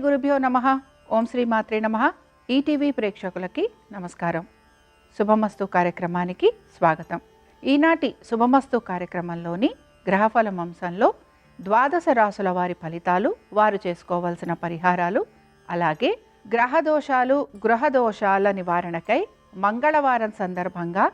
గురుభ్యో నమః. ఓం శ్రీ మాత్రే నమః. ఈటీవీ ప్రేక్షకులకి నమస్కారం. శుభమస్తు కార్యక్రమానికి స్వాగతం. ఈనాటి శుభమస్తు కార్యక్రమంలోని గ్రహఫలం అంశంలో ద్వాదశ రాసుల వారి ఫలితాలు, వారు చేసుకోవాల్సిన పరిహారాలు, అలాగే గ్రహదోషాలు, గృహదోషాల నివారణకై మంగళవారం సందర్భంగా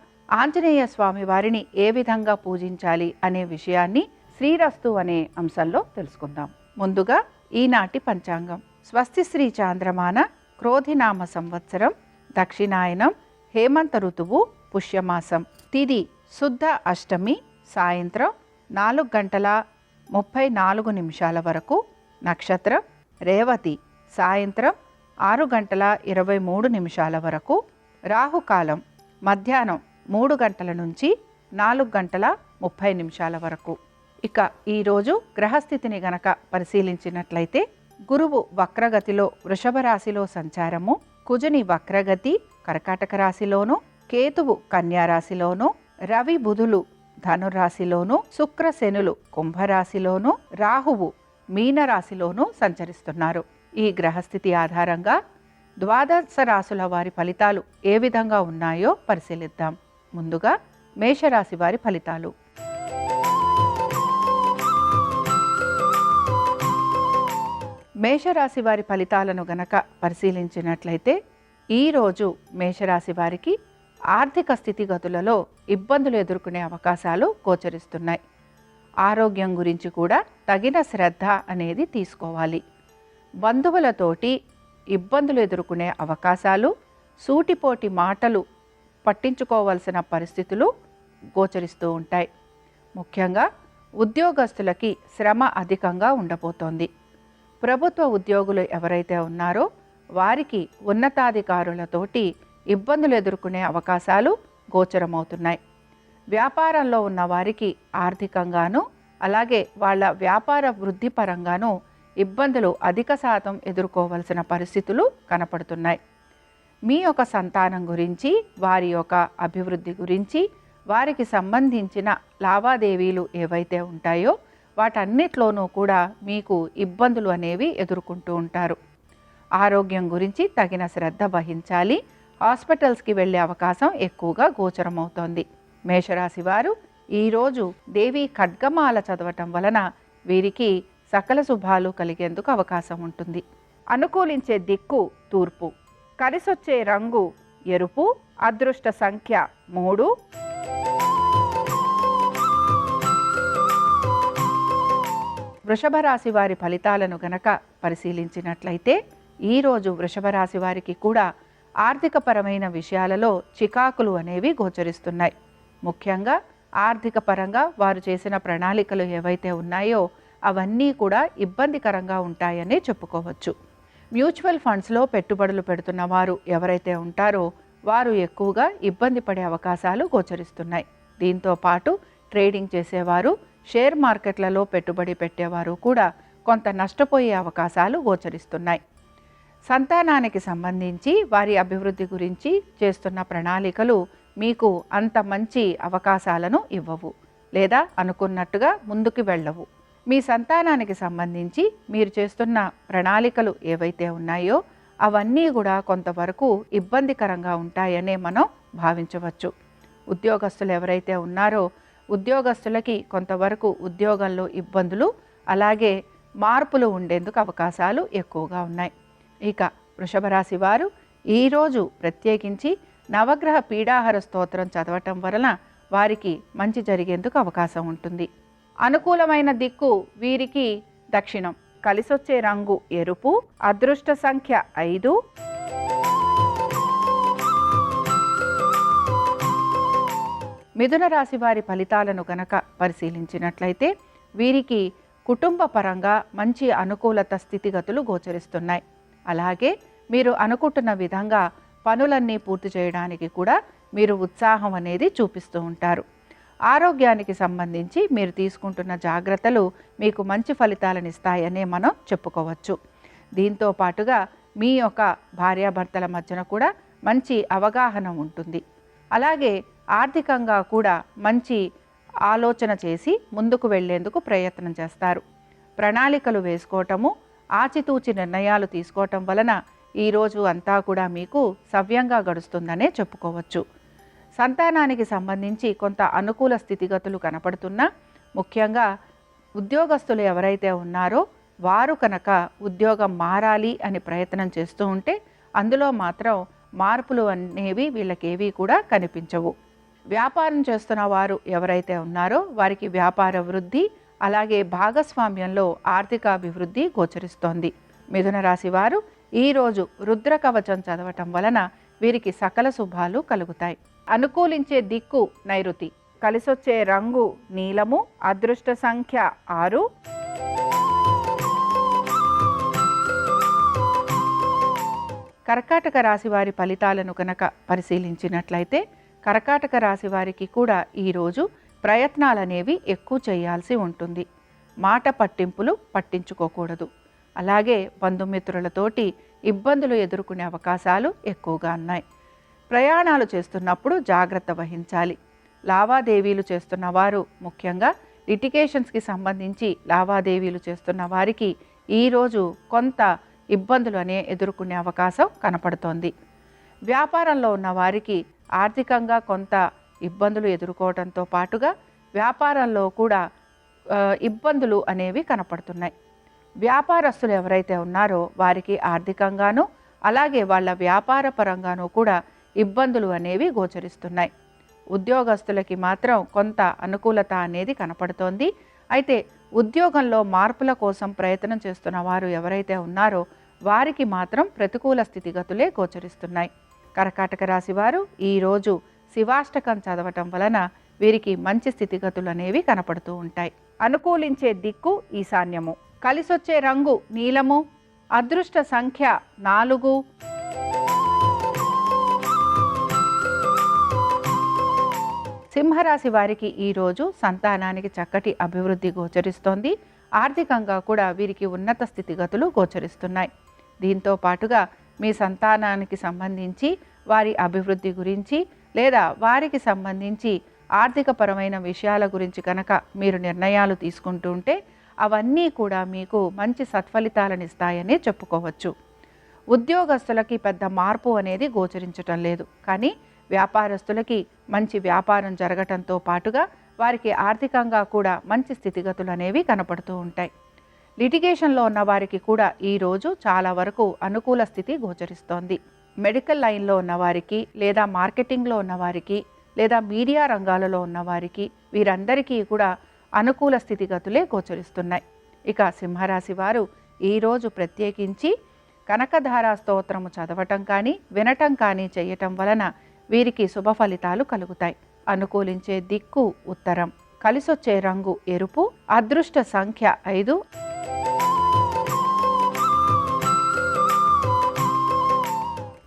ఆంజనేయ స్వామి వారిని ఏ విధంగా పూజించాలి అనే విషయాన్ని శ్రీరస్తు అనే అంశంలో తెలుసుకుందాం. ముందుగా ఈనాటి పంచాంగం. స్వస్తి శ్రీ చాంద్రమాన క్రోధినామ సంవత్సరం, దక్షిణాయనం, హేమంత ఋతువు, పుష్యమాసం, తిథి శుద్ధ అష్టమి, సాయంత్రం 4:34 వరకు, నక్షత్రం రేవతి, సాయంత్రం 6:23 వరకు, రాహుకాలం మధ్యాహ్నం 3 గంటల నుంచి 4:30 వరకు. ఇక ఈరోజు గ్రహస్థితిని గనక పరిశీలించినట్లయితే గురువు వక్రగతిలో వృషభ రాశిలో సంచారము, కుజుని వక్రగతి కర్కాటక రాశిలోను, కేతువు కన్యా రాశిలోను, రవి బుధులు ధనురాశిలోను, శుక్ర శనులు కుంభరాశిలోను, రాహువు మీనరాశిలోను సంచరిస్తున్నారు. ఈ గ్రహస్థితి ఆధారంగా ద్వాదశ రాశుల వారి ఫలితాలు ఏ విధంగా ఉన్నాయో పరిశీలిద్దాం. ముందుగా మేషరాశి వారి ఫలితాలు. మేషరాశి వారి ఫలితాలను గనక పరిశీలించినట్లయితే ఈరోజు మేషరాశి వారికి ఆర్థిక స్థితిగతులలో ఇబ్బందులు ఎదుర్కొనే అవకాశాలు గోచరిస్తున్నాయి. ఆరోగ్యం గురించి కూడా తగిన శ్రద్ధ అనేది తీసుకోవాలి. బంధువులతోటి ఇబ్బందులు ఎదుర్కొనే అవకాశాలు, సూటిపోటి మాటలు పట్టించుకోవాల్సిన పరిస్థితులు గోచరిస్తూ ఉంటాయి. ముఖ్యంగా ఉద్యోగస్తులకి శ్రమ అధికంగా ఉండబోతోంది. ప్రభుత్వ ఉద్యోగులు ఎవరైతే ఉన్నారో వారికి ఉన్నతాధికారులతోటి ఇబ్బందులు ఎదుర్కొనే అవకాశాలు గోచరమవుతున్నాయి. వ్యాపారంలో ఉన్న వారికి ఆర్థికంగాను, అలాగే వాళ్ళ వ్యాపార వృద్ధి పరంగాను ఇబ్బందులు అధిక శాతం ఎదుర్కోవలసిన పరిస్థితులు కనపడుతున్నాయి. మీ యొక్క సంతానం గురించి, వారి యొక్క అభివృద్ధి గురించి, వారికి సంబంధించిన లావాదేవీలు ఏవైతే ఉంటాయో వాటన్నిట్లోనూ కూడా మీకు ఇబ్బందులు అనేవి ఎదుర్కొంటూ ఉంటారు. ఆరోగ్యం గురించి తగిన శ్రద్ధ వహించాలి. హాస్పిటల్స్కి వెళ్ళే అవకాశం ఎక్కువగా గోచరమవుతోంది. మేషరాశి వారు ఈరోజు దేవి ఖడ్గమాల చదవటం వలన వీరికి సకల శుభాలు కలిగేందుకు అవకాశం ఉంటుంది. అనుకూలించే దిక్కు తూర్పు, కలిసొచ్చే రంగు ఎరుపు, అదృష్ట సంఖ్య 3. వృషభ రాశి వారి ఫలితాలను గనక పరిశీలించినట్లయితే ఈరోజు వృషభ రాశి వారికి కూడా ఆర్థికపరమైన విషయాలలో చికాకులు అనేవి గోచరిస్తున్నాయి. ముఖ్యంగా ఆర్థిక పరంగా వారు చేసిన ప్రణాళికలు ఏవైతే ఉన్నాయో అవన్నీ కూడా ఇబ్బందికరంగా ఉంటాయని చెప్పుకోవచ్చు. మ్యూచువల్ ఫండ్స్లో పెట్టుబడులు పెడుతున్న వారు ఎవరైతే ఉంటారో వారు ఎక్కువగా ఇబ్బంది పడే అవకాశాలు గోచరిస్తున్నాయి. దీంతో పాటు ట్రేడింగ్ చేసేవారు, షేర్ మార్కెట్లలో పెట్టుబడి పెట్టేవారు కూడా కొంత నష్టపోయే అవకాశాలు గోచరిస్తున్నాయి. సంతానానికి సంబంధించి వారి అభివృద్ధి గురించి చేస్తున్న ప్రణాళికలు మీకు అంత మంచి అవకాశాలను ఇవ్వవు, లేదా అనుకున్నట్టుగా ముందుకు వెళ్ళవు. మీ సంతానానికి సంబంధించి మీరు చేస్తున్న ప్రణాళికలు ఏవైతే ఉన్నాయో అవన్నీ కూడా కొంతవరకు ఇబ్బందికరంగా ఉంటాయనే మనం భావించవచ్చు. ఉద్యోగస్తులు ఎవరైతే ఉన్నారో ఉద్యోగస్తులకి కొంతవరకు ఉద్యోగంలో ఇబ్బందులు, అలాగే మార్పులు ఉండేందుకు అవకాశాలు ఎక్కువగా ఉన్నాయి. ఇక వృషభ రాశి వారు ఈరోజు ప్రత్యేకించి నవగ్రహ పీడాహార స్తోత్రం చదవటం వలన వారికి మంచి జరిగేందుకు అవకాశం ఉంటుంది. అనుకూలమైన దిక్కు వీరికి దక్షిణం, కలిసొచ్చే రంగు ఎరుపు, అదృష్ట సంఖ్య 5. మిథున రాశి వారి ఫలితాలను గనక పరిశీలించినట్లయితే వీరికి కుటుంబ పరంగా మంచి అనుకూలత స్థితిగతులు గోచరిస్తున్నాయి. అలాగే మీరు అనుకుంటున్న విధంగా పనులన్నీ పూర్తి చేయడానికి కూడా మీరు ఉత్సాహం అనేది చూపిస్తూ ఉంటారు. ఆరోగ్యానికి సంబంధించి మీరు తీసుకుంటున్న జాగ్రత్తలు మీకు మంచి ఫలితాలను ఇస్తాయనే మనం చెప్పుకోవచ్చు. దీంతో పాటుగా మీ యొక్క భార్యాభర్తల మధ్యన కూడా మంచి అవగాహన ఉంటుంది. అలాగే ఆర్థికంగా కూడా మంచి ఆలోచన చేసి ముందుకు వెళ్లేందుకు ప్రయత్నం చేస్తారు. ప్రణాళికలు వేసుకోవటము, ఆచితూచి నిర్ణయాలు తీసుకోవటం వలన ఈరోజు అంతా కూడా మీకు సవ్యంగా గడుస్తుందనే చెప్పుకోవచ్చు. సంతానానికి సంబంధించి కొంత అనుకూల స్థితిగతులు కనపడుతున్నా, ముఖ్యంగా ఉద్యోగస్తులు ఎవరైతే ఉన్నారో వారు కనుక ఉద్యోగం మారాలి అని ప్రయత్నం చేస్తూ ఉంటే అందులో మాత్రం మార్పులు అనేవి వీళ్ళకేవి కూడా కనిపించవు. వ్యాపారం చేస్తున్న వారు ఎవరైతే ఉన్నారో వారికి వ్యాపార వృద్ధి, అలాగే భాగస్వామ్యంలో ఆర్థిక అభివృద్ధి గోచరిస్తోంది. మిథున రాశి వారు ఈరోజు రుద్ర కవచం చదవటం వలన వీరికి సకల శుభాలు కలుగుతాయి. అనుకూలించే దిక్కు నైరుతి, కలిసొచ్చే రంగు నీలము, అదృష్ట సంఖ్య 6. కర్కాటక రాశి వారి ఫలితాలను కనుక పరిశీలించినట్లయితే కర్కాటక రాశి వారికి కూడా ఈరోజు ప్రయత్నాలనేవి ఎక్కువ చేయాల్సి ఉంటుంది. మాట పట్టింపులు పట్టించుకోకూడదు. అలాగే బంధుమిత్రులతోటి ఇబ్బందులు ఎదుర్కొనే అవకాశాలు ఎక్కువగా ఉన్నాయి. ప్రయాణాలు చేస్తున్నప్పుడు జాగ్రత్త వహించాలి. లావాదేవీలు చేస్తున్న వారు, ముఖ్యంగా లిటిగేషన్స్కి సంబంధించి లావాదేవీలు చేస్తున్న వారికి ఈరోజు కొంత ఇబ్బందులు ఎదుర్కొనే అవకాశం కనపడుతోంది. వ్యాపారంలో ఉన్న వారికి ఆర్థికంగా కొంత ఇబ్బందులు ఎదుర్కోవడంతో పాటుగా వ్యాపారంలో కూడా ఇబ్బందులు అనేవి కనపడుతున్నాయి. వ్యాపారస్తులు ఎవరైతే ఉన్నారో వారికి ఆర్థికంగానూ అలాగే వాళ్ళ వ్యాపార పరంగానూ కూడా ఇబ్బందులు అనేవి గోచరిస్తున్నాయి. ఉద్యోగస్తులకి మాత్రం కొంత అనుకూలత అనేది కనపడుతోంది. అయితే ఉద్యోగంలో మార్పుల కోసం ప్రయత్నం చేస్తున్న వారు ఎవరైతే ఉన్నారో వారికి మాత్రం ప్రతికూల స్థితిగతులే గోచరిస్తున్నాయి. కర్కాటక రాశి వారు ఈరోజు శివాష్టకం చదవటం వలన వీరికి మంచి స్థితిగతులు అనేవి కనపడుతూ ఉంటాయి. అనుకూలించే దిక్కు ఈశాన్యము, కలిసొచ్చే రంగు నీలము, అదృష్ట సంఖ్య 4. సింహరాశి వారికి ఈరోజు సంతానానికి చక్కటి అభివృద్ధి గోచరిస్తోంది. ఆర్థికంగా కూడా వీరికి ఉన్నత స్థితిగతులు గోచరిస్తున్నాయి. దీంతో పాటుగా మీ సంతానానికి సంబంధించి వారి అభివృద్ధి గురించి లేదా వారికి సంబంధించి ఆర్థికపరమైన విషయాల గురించి కనుక మీరు నిర్ణయాలు తీసుకుంటూ ఉంటే అవన్నీ కూడా మీకు మంచి సత్ఫలితాలను ఇస్తాయని చెప్పుకోవచ్చు. ఉద్యోగస్తులకి పెద్ద మార్పు అనేది గోచరించటం లేదు, కానీ వ్యాపారస్తులకి మంచి వ్యాపారం జరగటంతో పాటుగా వారికి ఆర్థికంగా కూడా మంచి స్థితిగతులు అనేవి కనపడుతూ ఉంటాయి. లిటిగేషన్లో ఉన్న వారికి కూడా ఈరోజు చాలా వరకు అనుకూల స్థితి గోచరిస్తోంది. మెడికల్ లైన్లో ఉన్నవారికి లేదా మార్కెటింగ్లో ఉన్నవారికి లేదా మీడియా రంగాలలో ఉన్నవారికి వీరందరికీ కూడా అనుకూల స్థితిగతులే గోచరిస్తున్నాయి. ఇక సింహరాశి వారు ఈరోజు ప్రత్యేకించి కనకధార స్తోత్రము చదవటం కానీ వినటం కానీ చేయటం వలన వీరికి శుభ ఫలితాలు కలుగుతాయి. అనుకూలించే దిక్కు ఉత్తరం, కలిసొచ్చే రంగు ఎరుపు, అదృష్ట సంఖ్య 5.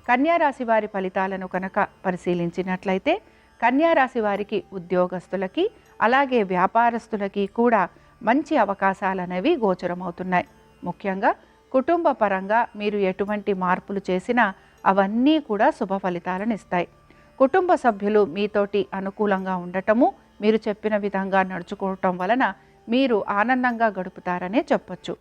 కన్యారాశి వారి ఫలితాలను కనుక పరిశీలించినట్లయితే కన్యారాశి వారికి ఉద్యోగస్తులకి అలాగే వ్యాపారస్తులకి కూడా మంచి అవకాశాలు అనేవి గోచరమవుతున్నాయి. ముఖ్యంగా కుటుంబ పరంగా మీరు ఎటువంటి మార్పులు చేసినా అవన్నీ కూడా శుభ ఫలితాలను ఇస్తాయి. కుటుంబ సభ్యులు మీతోటి అనుకూలంగా ఉండటము, మీరు చెప్పిన విధంగా నడుచుకోవటం వలన మీరు ఆనందంగా గడుపుతారనే చెప్పొచ్చు.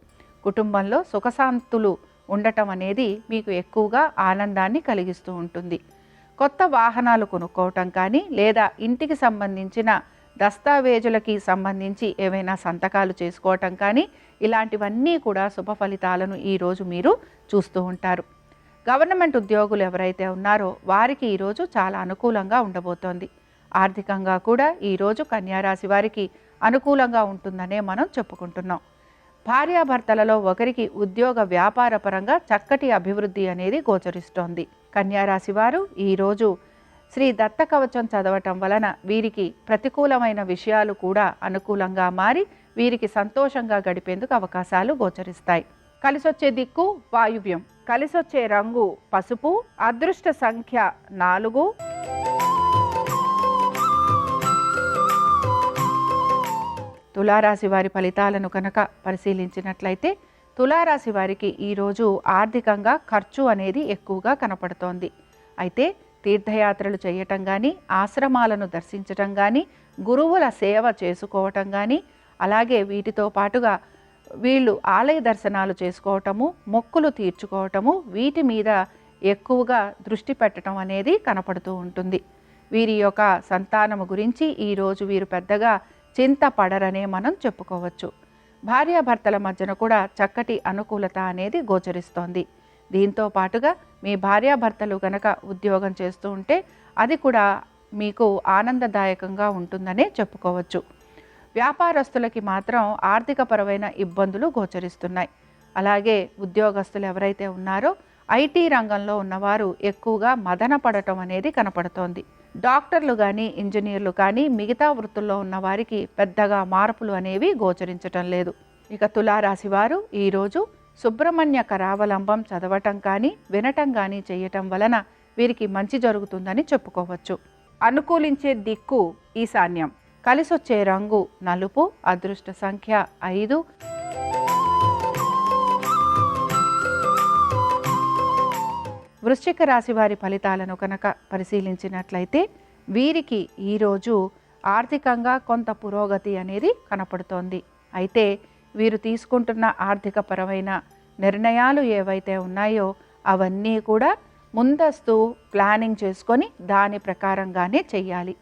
కుటుంబంలో సుఖశాంతులు ఉండటం అనేది మీకు ఎక్కువగా ఆనందాన్ని కలిగిస్తూ ఉంటుంది. కొత్త వాహనాలు కొనుక్కోవటం కానీ లేదా ఇంటికి సంబంధించిన దస్తావేజులకి సంబంధించి ఏవైనా సంతకాలు చేసుకోవటం కానీ ఇలాంటివన్నీ కూడా శుభ ఫలితాలను ఈరోజు మీరు చూస్తూ ఉంటారు. గవర్నమెంట్ ఉద్యోగులు ఎవరైతే ఉన్నారో వారికి ఈరోజు చాలా అనుకూలంగా ఉండబోతోంది. ఆర్థికంగా కూడా ఈరోజు కన్యారాశి వారికి అనుకూలంగా ఉంటుందనే మనం చెప్పుకుంటున్నాం. భార్యాభర్తలలో ఒకరికి ఉద్యోగ వ్యాపార పరంగా చక్కటి అభివృద్ధి అనేది గోచరిస్తోంది. కన్యారాశి వారు ఈరోజు శ్రీ దత్త కవచం చదవటం వలన వీరికి ప్రతికూలమైన విషయాలు కూడా అనుకూలంగా మారి వీరికి సంతోషంగా గడిపేందుకు అవకాశాలు గోచరిస్తాయి. కలిసొచ్చే దిక్కు వాయువ్యం, కలిసొచ్చే రంగు పసుపు, అదృష్ట సంఖ్య 4. తులారాశి వారి ఫలితాలను కనుక పరిశీలించినట్లయితే తులారాశి వారికి ఈరోజు ఆర్థికంగా ఖర్చు అనేది ఎక్కువగా కనపడుతోంది. అయితే తీర్థయాత్రలు చేయటం కానీ, ఆశ్రమాలను దర్శించటం కానీ, గురువుల సేవ చేసుకోవటం కానీ, అలాగే వీటితో పాటుగా వీళ్ళు ఆలయ దర్శనాలు చేసుకోవటము, మొక్కులు తీర్చుకోవటము, వీటి మీద ఎక్కువగా దృష్టి పెట్టడం అనేది కనపడుతూ ఉంటుంది. వీరి యొక్క సంతానము గురించి ఈరోజు వీరు పెద్దగా చింతపడరనే మనం చెప్పుకోవచ్చు. భార్యాభర్తల మధ్యన కూడా చక్కటి అనుకూలత అనేది గోచరిస్తోంది. దీంతో పాటుగా మీ భార్యాభర్తలు కనుక ఉద్యోగం చేస్తూ ఉంటే అది కూడా మీకు ఆనందదాయకంగా ఉంటుందనే చెప్పుకోవచ్చు. వ్యాపారస్తులకి మాత్రం ఆర్థికపరమైన ఇబ్బందులు గోచరిస్తున్నాయి. అలాగే ఉద్యోగస్తులు ఎవరైతే ఉన్నారో ఐటీ రంగంలో ఉన్నవారు ఎక్కువగా మదన పడటం అనేది కనపడుతోంది. డాక్టర్లు కానీ, ఇంజనీర్లు కానీ, మిగతా వృత్తుల్లో ఉన్న వారికి పెద్దగా మార్పులు అనేవి గోచరించటం లేదు. ఇక తులారాశి వారు ఈరోజు సుబ్రహ్మణ్య కరావలంబం చదవటం కానీ, వినటం కానీ చేయటం వలన వీరికి మంచి జరుగుతుందని చెప్పుకోవచ్చు. అనుకూలించే దిక్కు ఈశాన్యం. కలిసొచ్చే రంగు నలుపు. అదృష్ట సంఖ్య 5. వృశ్చిక రాశి వారి ఫలితాలను కనుక పరిశీలించినట్లయితే వీరికి ఈరోజు ఆర్థికంగా కొంత పురోగతి అనేది కనపడుతోంది. అయితే వీరు తీసుకుంటున్న ఆర్థికపరమైన నిర్ణయాలు ఏవైతే ఉన్నాయో అవన్నీ కూడా ముందస్తు ప్లానింగ్ చేసుకొని దాని ప్రకారంగానే చెయ్యాలి.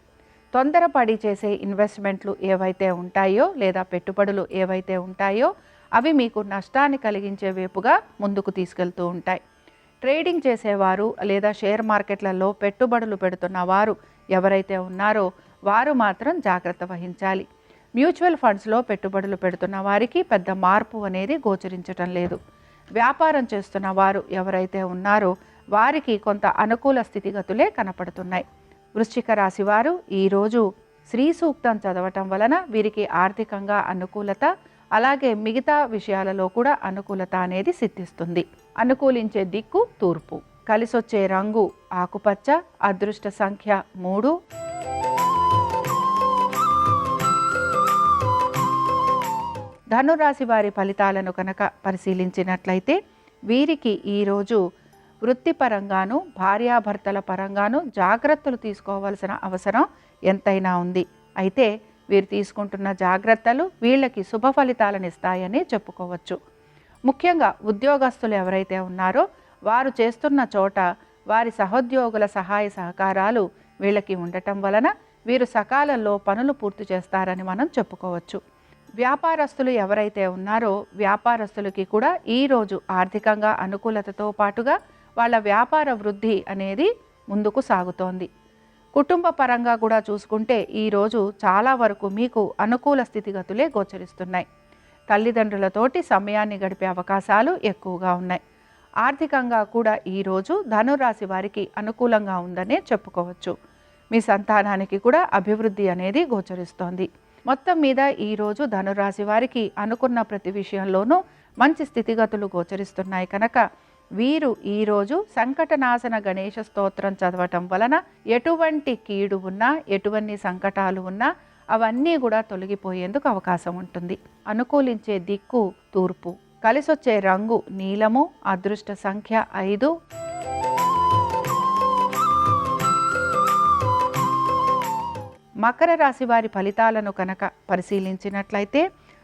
తొందరపడి చేసే ఇన్వెస్ట్మెంట్లు ఏవైతే ఉంటాయో లేదా పెట్టుబడులు ఏవైతే ఉంటాయో అవి మీకు నష్టాన్ని కలిగించే వైపుగా ముందుకు తీసుకెళ్తూ ఉంటాయి. ట్రేడింగ్ చేసేవారు లేదా షేర్ మార్కెట్లలో పెట్టుబడులు పెడుతున్న వారు ఎవరైతే ఉన్నారో వారు మాత్రం జాగ్రత్త వహించాలి. మ్యూచువల్ ఫండ్స్లో పెట్టుబడులు పెడుతున్న వారికి పెద్ద మార్పు అనేది గోచరించటం లేదు. వ్యాపారం చేస్తున్న వారు ఎవరైతే ఉన్నారో వారికి కొంత అనుకూల స్థితిగతులే కనపడుతున్నాయి. వృశ్చిక రాశి వారు ఈరోజు శ్రీ సూక్తం చదవటం వలన వీరికి ఆర్థికంగా అనుకూలత, అలాగే మిగతా విషయాలలో కూడా అనుకూలత అనేది సిద్ధిస్తుంది. అనుకూలించే దిక్కు తూర్పు. కలిసొచ్చే రంగు ఆకుపచ్చ. అదృష్ట సంఖ్య 3. ధనురాశి వారి ఫలితాలను కనుక పరిశీలించినట్లయితే వీరికి ఈరోజు వృత్తిపరంగాను, భార్యాభర్తల పరంగాను జాగ్రత్తలు తీసుకోవాల్సిన అవసరం ఎంతైనా ఉంది. అయితే వీరు తీసుకుంటున్న జాగ్రత్తలు వీళ్ళకి శుభ ఫలితాలను ఇస్తాయని చెప్పుకోవచ్చు. ముఖ్యంగా ఉద్యోగస్తులు ఎవరైతే ఉన్నారో వారు చేస్తున్న చోట వారి సహోద్యోగుల సహాయ సహకారాలు వీళ్ళకి ఉండటం వలన వీరు సకాలంలో పనులు పూర్తి చేస్తారని మనం చెప్పుకోవచ్చు. వ్యాపారస్తులు ఎవరైతే ఉన్నారో వ్యాపారస్తులకి కూడా ఈరోజు ఆర్థికంగా అనుకూలతతో పాటుగా వాళ్ళ వ్యాపార వృద్ధి అనేది ముందుకు సాగుతోంది. కుటుంబ పరంగా కూడా చూసుకుంటే ఈరోజు చాలా వరకు మీకు అనుకూల స్థితిగతులే గోచరిస్తున్నాయి. తల్లిదండ్రులతోటి సమయాన్ని గడిపే అవకాశాలు ఎక్కువగా ఉన్నాయి. ఆర్థికంగా కూడా ఈరోజు ధనురాశి వారికి అనుకూలంగా ఉందనే చెప్పుకోవచ్చు. మీ సంతానానికి కూడా అభివృద్ధి అనేది గోచరిస్తోంది. మొత్తం మీద ఈరోజు ధనురాశి వారికి అనుకున్న ప్రతి విషయంలోనూ మంచి స్థితిగతులు గోచరిస్తున్నాయి కనుక వీరు ఈరోజు సంకటనాశన గణేశ స్తోత్రం చదవటం వలన ఎటువంటి కీడు ఉన్నా, ఎటువంటి సంకటాలు ఉన్నా అవన్నీ కూడా తొలగిపోయేందుకు అవకాశం ఉంటుంది. అనుకూలించే దిక్కు తూర్పు. కలిసొచ్చే రంగు నీలము. అదృష్ట సంఖ్య 5. మకర రాశి వారి ఫలితాలను కనుక పరిశీలించినట్లయితే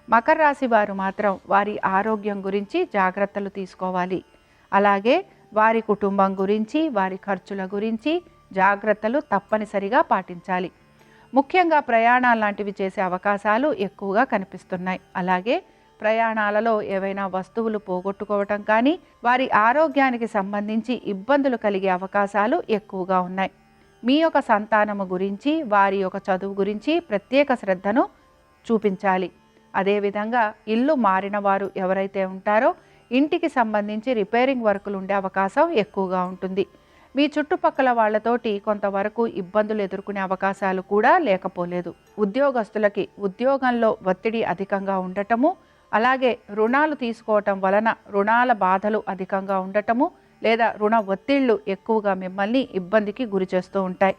మకర రాశి వారు మాత్రం వారి ఆరోగ్యం గురించి జాగ్రత్తలు తీసుకోవాలి. అలాగే వారి కుటుంబం గురించి, వారి ఖర్చుల గురించి జాగ్రత్తలు తప్పనిసరిగా పాటించాలి. ముఖ్యంగా ప్రయాణాలు లాంటివి చేసే అవకాశాలు ఎక్కువగా కనిపిస్తున్నాయి. అలాగే ప్రయాణాలలో ఏవైనా వస్తువులు పోగొట్టుకోవటం కానీ, వారి ఆరోగ్యానికి సంబంధించి ఇబ్బందులు కలిగే అవకాశాలు ఎక్కువగా ఉన్నాయి. మీ యొక్క సంతానము గురించి, వారి యొక్క చదువు గురించి ప్రత్యేక శ్రద్ధను చూపించాలి. అదేవిధంగా ఇల్లు మారిన వారు ఎవరైతే ఉంటారో ఇంటికి సంబంధించి రిపేరింగ్ వర్కులు ఉండే అవకాశం ఎక్కువగా ఉంటుంది. మీ చుట్టుపక్కల వాళ్ళతోటి కొంతవరకు ఇబ్బందులు ఎదుర్కొనే అవకాశాలు కూడా లేకపోలేదు. ఉద్యోగస్తులకి ఉద్యోగంలో ఒత్తిడి అధికంగా ఉండటము, అలాగే రుణాలు తీసుకోవటం వలన రుణాల బాధలు అధికంగా ఉండటము లేదా రుణ ఒత్తిళ్లు ఎక్కువగా మిమ్మల్ని ఇబ్బందికి గురి చేస్తూ ఉంటాయి.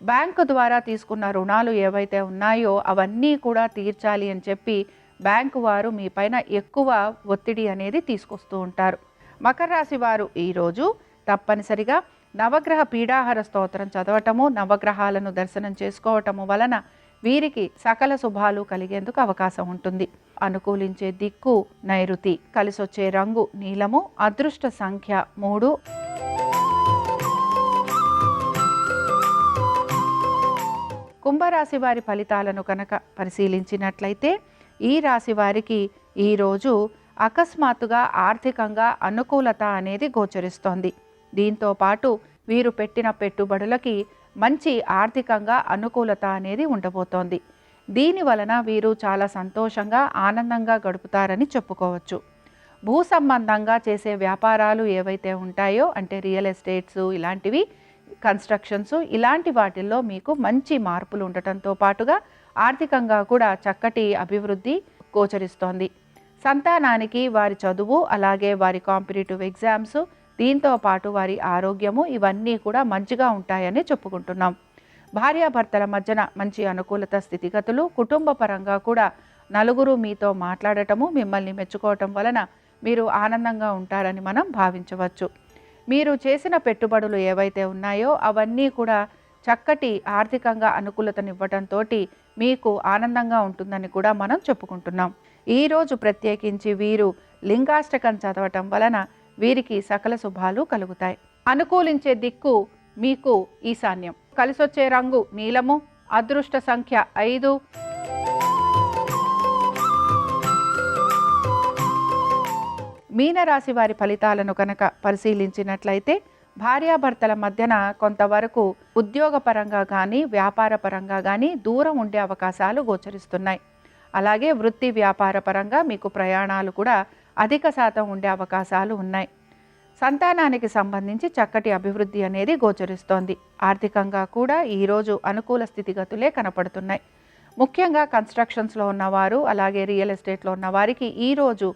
బ్యాంకు ద్వారా తీసుకున్న రుణాలు ఏవైతే ఉన్నాయో అవన్నీ కూడా తీర్చాలి అని చెప్పి బ్యాంకు వారు మీ పైన ఎక్కువ ఒత్తిడి అనేది తీసుకొస్తూ ఉంటారు. మకర రాశి వారు ఈరోజు తప్పనిసరిగా నవగ్రహ పీడాహార స్తోత్రం చదవటము, నవగ్రహాలను దర్శనం చేసుకోవటము వలన వీరికి సకల శుభాలు కలిగేందుకు అవకాశం ఉంటుంది. అనుకూలించే దిక్కు నైరుతి, కలిసొచ్చే రంగు నీలము, అదృష్ట సంఖ్య 3. కుంభరాశి వారి ఫలితాలను కనుక పరిశీలించినట్లయితే ఈ రాశి వారికి ఈరోజు అకస్మాత్తుగా ఆర్థికంగా అనుకూలత అనేది గోచరిస్తోంది. దీంతో పాటు వీరు పెట్టిన పెట్టుబడులకి మంచి ఆర్థికంగా అనుకూలత అనేది ఉండబోతోంది. దీని వలన వీరు చాలా సంతోషంగా ఆనందంగా గడుపుతారని చెప్పుకోవచ్చు. భూ సంబంధంగా చేసే వ్యాపారాలు ఏవైతే ఉంటాయో అంటే రియల్ ఎస్టేట్స్ ఇలాంటివి, కన్స్ట్రక్షన్స్ ఇలాంటి వాటిల్లో మీకు మంచి మార్పులు ఉండటంతో పాటుగా ఆర్థికంగా కూడా చక్కటి అభివృద్ధి గోచరిస్తోంది. సంతానానికి వారి చదువు, అలాగే వారి కాంపిటేటివ్ ఎగ్జామ్స్, దీంతో పాటు వారి ఆరోగ్యము ఇవన్నీ కూడా మంచిగా ఉంటాయని చెప్పుకుంటున్నాం. భార్యాభర్తల మధ్యన మంచి అనుకూలత స్థితిగతులు, కుటుంబ పరంగా కూడా నలుగురు మీతో మాట్లాడటము, మిమ్మల్ని మెచ్చుకోవటం వలన మీరు ఆనందంగా ఉంటారని మనం భావించవచ్చు. మీరు చేసిన పెట్టుబడులు ఏవైతే ఉన్నాయో అవన్నీ కూడా చక్కటి ఆర్థికంగా అనుకూలతనివ్వటంతో మీకు ఆనందంగా ఉంటుందని కూడా మనం చెప్పుకుంటున్నాం. ఈరోజు ప్రత్యేకించి వీరు లింగాష్టకం చదవటం వలన వీరికి సకల శుభాలు కలుగుతాయి. అనుకూలించే దిక్కు మీకు ఈశాన్యం, కలిసొచ్చే రంగు నీలము, అదృష్ట సంఖ్య 5. మీనరాశి వారి ఫలితాలను కనుక పరిశీలించినట్లయితే భార్యాభర్తల మధ్యన కొంతవరకు ఉద్యోగపరంగా కానీ వ్యాపారపరంగా కానీ దూరం ఉండే అవకాశాలు గోచరిస్తున్నాయి. అలాగే వృత్తి వ్యాపార పరంగా మీకు ప్రయాణాలు కూడా అధిక శాతం ఉండే అవకాశాలు ఉన్నాయి. సంతానానికి సంబంధించి చక్కటి అభివృద్ధి అనేది గోచరిస్తోంది. ఆర్థికంగా కూడా ఈరోజు అనుకూల స్థితిగతులే కనపడుతున్నాయి. ముఖ్యంగా కన్స్ట్రక్షన్స్లో ఉన్నవారు, అలాగే రియల్ ఎస్టేట్లో ఉన్న వారికి ఈరోజు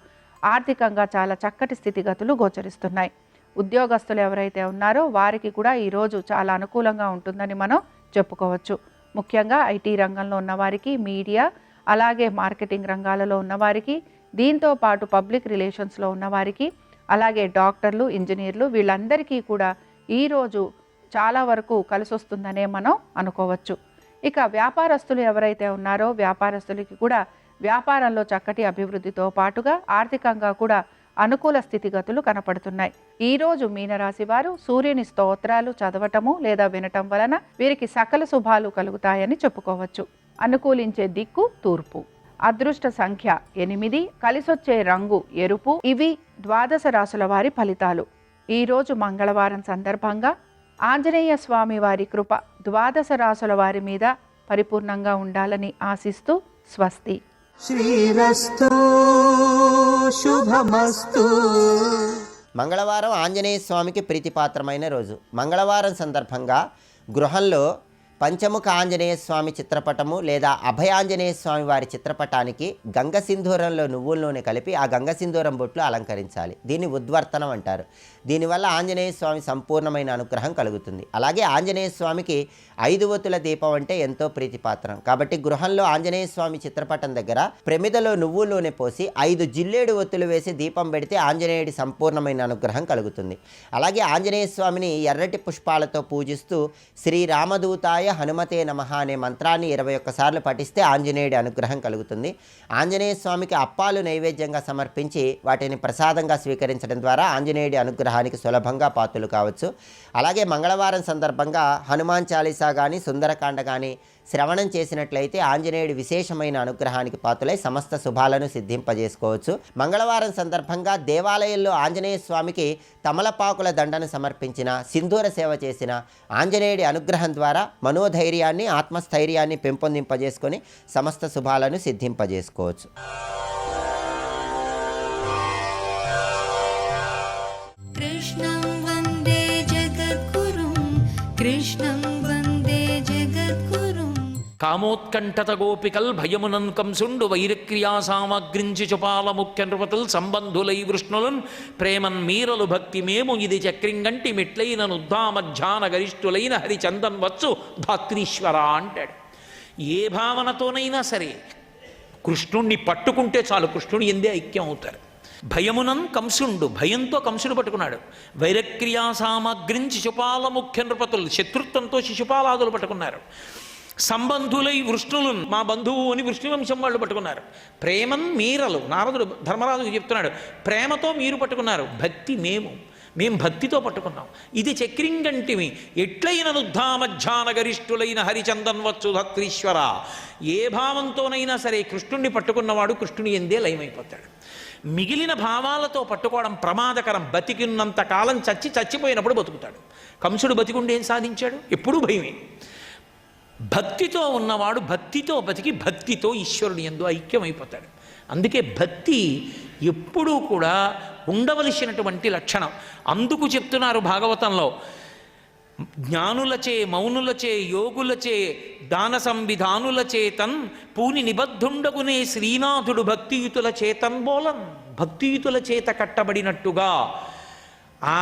ఆర్థికంగా చాలా చక్కటి స్థితిగతులు గోచరిస్తున్నాయి. ఉద్యోగస్తులు ఎవరైతే ఉన్నారో వారికి కూడా ఈరోజు చాలా అనుకూలంగా ఉంటుందని మనం చెప్పుకోవచ్చు. ముఖ్యంగా ఐటీ రంగంలో ఉన్నవారికి, మీడియా అలాగే మార్కెటింగ్ రంగాలలో ఉన్నవారికి, దీంతో పాటు పబ్లిక్ రిలేషన్స్లో ఉన్నవారికి, అలాగే డాక్టర్లు, ఇంజనీర్లు వీళ్ళందరికీ కూడా ఈరోజు చాలా వరకు కలిసొస్తుందనే మనం అనుకోవచ్చు. ఇక వ్యాపారస్తులు ఎవరైతే ఉన్నారో వ్యాపారస్తులకి కూడా వ్యాపారంలో చక్కటి అభివృద్ధితో పాటుగా ఆర్థికంగా కూడా అనుకూల స్థితిగతులు కనపడుతున్నాయి. ఈరోజు మీనరాశి వారు సూర్యుని స్తోత్రాలు చదవటము లేదా వినటం వలన వీరికి సకల శుభాలు కలుగుతాయని చెప్పుకోవచ్చు. అనుకూలించే దిక్కు తూర్పు, అదృష్ట సంఖ్య 8, కలిసొచ్చే రంగు ఎరుపు. ఇవి ద్వాదశ రాశుల వారి ఫలితాలు. ఈరోజు మంగళవారం సందర్భంగా ఆంజనేయ స్వామి వారి కృప ద్వాదశ రాశుల వారి మీద పరిపూర్ణంగా ఉండాలని ఆశిస్తూ స్వస్తి. శ్రీరస్తు శుభమస్తు. మంగళవారం ఆంజనేయ స్వామికి ప్రీతిపాత్రమైన రోజు. మంగళవారం సందర్భంగా గృహంలో పంచముఖ ఆంజనేయ స్వామి చిత్రపటము లేదా అభయాంజనేయ స్వామి వారి చిత్రపటానికి గంగ సింధూరంలో నువ్వుల నూనె కలిపి ఆ గంగ సింధూరం బొట్లు అలంకరించాలి. దీన్ని ఉద్వర్తనం అంటారు. దీనివల్ల ఆంజనేయ స్వామి సంపూర్ణమైన అనుగ్రహం కలుగుతుంది. అలాగే ఆంజనేయ స్వామికి 5 ఒత్తుల దీపం అంటే ఎంతో ప్రీతిపాత్రం. కాబట్టి గృహంలో ఆంజనేయ స్వామి చిత్రపటం దగ్గర ప్రమిదలో నువ్వుల నూనె పోసి 5 జిల్లేడు ఒత్తులు వేసి దీపం పెడితే ఆంజనేయుడి సంపూర్ణమైన అనుగ్రహం కలుగుతుంది. అలాగే ఆంజనేయ స్వామిని ఎర్రటి పుష్పాలతో పూజిస్తూ శ్రీరామదూతాయ హనుమతే నమః అనే మంత్రాన్ని 21 సార్లు పఠిస్తే ఆంజనేయుడి అనుగ్రహం కలుగుతుంది. ఆంజనేయ స్వామికి అప్పాలు నైవేద్యంగా సమర్పించి వాటిని ప్రసాదంగా స్వీకరించడం ద్వారా ఆంజనేయుడి అనుగ్రహానికి సులభంగా పాత్రలు కావచ్చు. అలాగే మంగళవారం సందర్భంగా హనుమాన్ చాలీసా కానీ సుందరకాండ కానీ శ్రవణం చేసినట్లయితే ఆంజనేయుడి విశేషమైన అనుగ్రహానికి పాత్రలై సమస్త శుభాలను సిద్ధింపజేసుకోవచ్చు. మంగళవారం సందర్భంగా దేవాలయంలో ఆంజనేయ స్వామికి తమలపాకుల దండను సమర్పించిన, సింధూర సేవ చేసిన ఆంజనేయుడి అనుగ్రహం ద్వారా మనోధైర్యాన్ని, ఆత్మస్థైర్యాన్ని పెంపొందింపజేసుకొని సమస్త శుభాలను సిద్ధింపజేసుకోవచ్చు. కృష్ణం వందే జగద్గురుం, కృష్ణం వందే జగద్గురుం. కామోత్కంఠత గోపికల్ భయమునన్ కంసుండు వైరక్రియా సామగ్రించి చుపాల ముఖ్య నృపతుల్ సంబంధులై వృష్ణులన్ ప్రేమన్ మీరలు భక్తి మేము ఇది చక్రింగంటి మెట్లైన ఉద్ధామధ్యాన గరిష్ఠులైన హరిచందన్ వచ్చు ధాత్రీశ్వర అంటాడు. ఏ భావనతోనైనా సరే కృష్ణుణ్ణి పట్టుకుంటే చాలు, కృష్ణుని ఎందే ఐక్యం అవుతారు. భయమునన్ కంసుండు, భయంతో కంసుడు పట్టుకున్నాడు. వైరక్రియా సామగ్రించి శిశుపాల ముఖ్య నృపతులు, శత్రుత్వంతో శిశుపాలాదులు పట్టుకున్నారు. సంబంధులై వృష్ణులు, మా బంధువు అని వృష్ణువంశం వాళ్ళు పట్టుకున్నారు. ప్రేమన్ మీరలు, నారదుడు ధర్మరాజుకు చెప్తున్నాడు, ప్రేమతో మీరు పట్టుకున్నారు, భక్తి మేము భక్తితో పట్టుకున్నాం. ఇది చక్రింగంటిమి ఎట్లయిననుద్ధామధ్యానగరిష్ఠులైన హరిచందన్వచ్చు ధత్రీశ్వర. ఏ భావంతోనైనా సరే కృష్ణుణ్ణి పట్టుకున్నవాడు కృష్ణుని ఎందే లయమైపోతాడు. మిగిలిన భావాలతో పట్టుకోవడం ప్రమాదకరం. బతికినంత కాలం చచ్చిపోయినప్పుడు బతుకుతాడు. కంసుడు బతికుండి ఏం సాధించాడు? ఎప్పుడూ భయమే. భక్తితో ఉన్నవాడు భక్తితో బతికి భక్తితో ఈశ్వరుని యందు ఐక్యమైపోతాడు. అందుకే భక్తి ఎప్పుడూ కూడా ఉండవలసినటువంటి లక్షణం. అందుకు చెప్తున్నారు భాగవతంలో, జ్ఞానులచే మౌనులచే యోగులచే దాన సంవిధానుల చేతన్ పూని నిబద్ధుండగునే శ్రీనాథుడు భక్తియుతుల చేతన్ బోలన్. భక్తియుతుల చేత కట్టబడినట్టుగా ఆ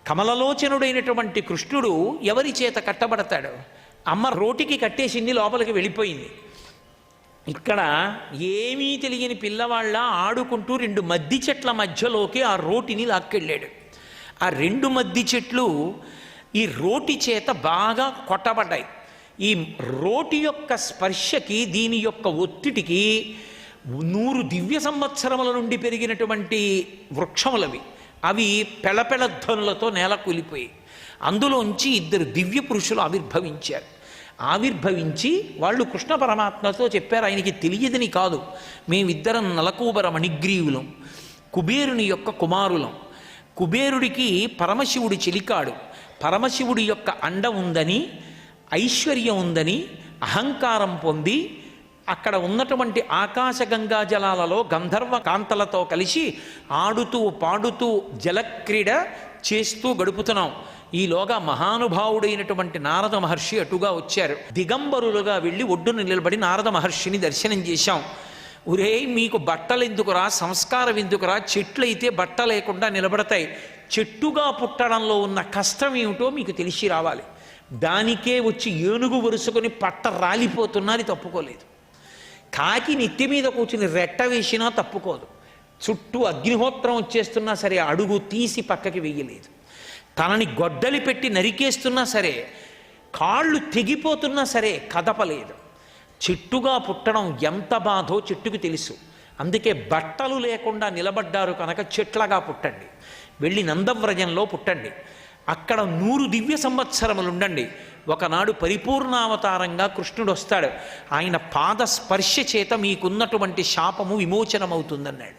కమలలోచనుడైనటువంటి కృష్ణుడు ఎవరి చేత కట్టబడతాడు? అమ్మ రోటికి కట్టేసింది, లోపలికి వెళ్ళిపోయింది. ఇక్కడ ఏమీ తెలియని పిల్లవాళ్ళ ఆడుకుంటూ 2 మద్ది చెట్ల మధ్యలోకి ఆ రోటిని లాక్కెళ్ళాడు. ఆ 2 మద్ది చెట్లు ఈ రోటి చేత బాగా కొట్టబడ్డాయి. ఈ రోటి యొక్క స్పర్శకి, దీని యొక్క ఒత్తిడికి 100 దివ్య సంవత్సరముల నుండి పెరిగినటువంటి వృక్షములవి. అవి పెళపెళ ధ్వనులతో నేల కూలిపోయి అందులోంచి 2 దివ్య పురుషులు ఆవిర్భవించి వాళ్ళు కృష్ణ పరమాత్మతో చెప్పారు, ఆయనకి తెలియదని కాదు, మేమిద్దరం నలకూబర మణిగ్రీవులం, కుబేరుని యొక్క కుమారులం. కుబేరుడికి పరమశివుడి చెలికాడు. పరమశివుడి యొక్క అండ ఉందని, ఐశ్వర్యం ఉందని అహంకారం పొంది అక్కడ ఉన్నటువంటి ఆకాశగంగా జలాలలో గంధర్వ కాంతలతో కలిసి ఆడుతూ పాడుతూ జలక్రీడ చేస్తూ గడుపుతున్నాం. ఈలోగా మహానుభావుడైనటువంటి నారద మహర్షి అటుగా వచ్చారు. దిగంబరులుగా వెళ్ళి ఒడ్డున నిలబడి నారద మహర్షిని దర్శనం చేశాం. ఒరే, మీకు బట్టలు ఎందుకురా, సంస్కారం ఎందుకురా, చెట్లయితే బట్ట లేకుండా నిలబడతాయి. చెట్టుగా పుట్టడంలో ఉన్న కష్టం ఏమిటో మీకు తెలిసి రావాలి. దానికే వచ్చి ఏనుగు వరుసుకొని పట్ట రాలిపోతున్నా అని తప్పుకోలేదు. కాకి నెత్తి మీద కూర్చుని రెట్ట వేసినా తప్పుకోదు. చుట్టూ అగ్నిహోత్రం వచ్చేస్తున్నా సరే అడుగు తీసి పక్కకి వెయ్యలేదు. తనని గొడ్డలి పెట్టి నరికేస్తున్నా సరే, కాళ్ళు తెగిపోతున్నా సరే కదపలేదు. చెట్టుగా పుట్టడం ఎంత బాధో చెట్టుకు తెలుసు. అందుకే బట్టలు లేకుండా నిలబడ్డారు కనుక చెట్లగా పుట్టండి, వెళ్ళి నందవ్రజంలో పుట్టండి, అక్కడ 100 దివ్య సంవత్సరములు ఉండండి. ఒకనాడు పరిపూర్ణావతారంగా కృష్ణుడు వస్తాడు. ఆయన పాద స్పర్శ చేత మీకున్నటువంటి శాపము విమోచనమవుతుందన్నాడు.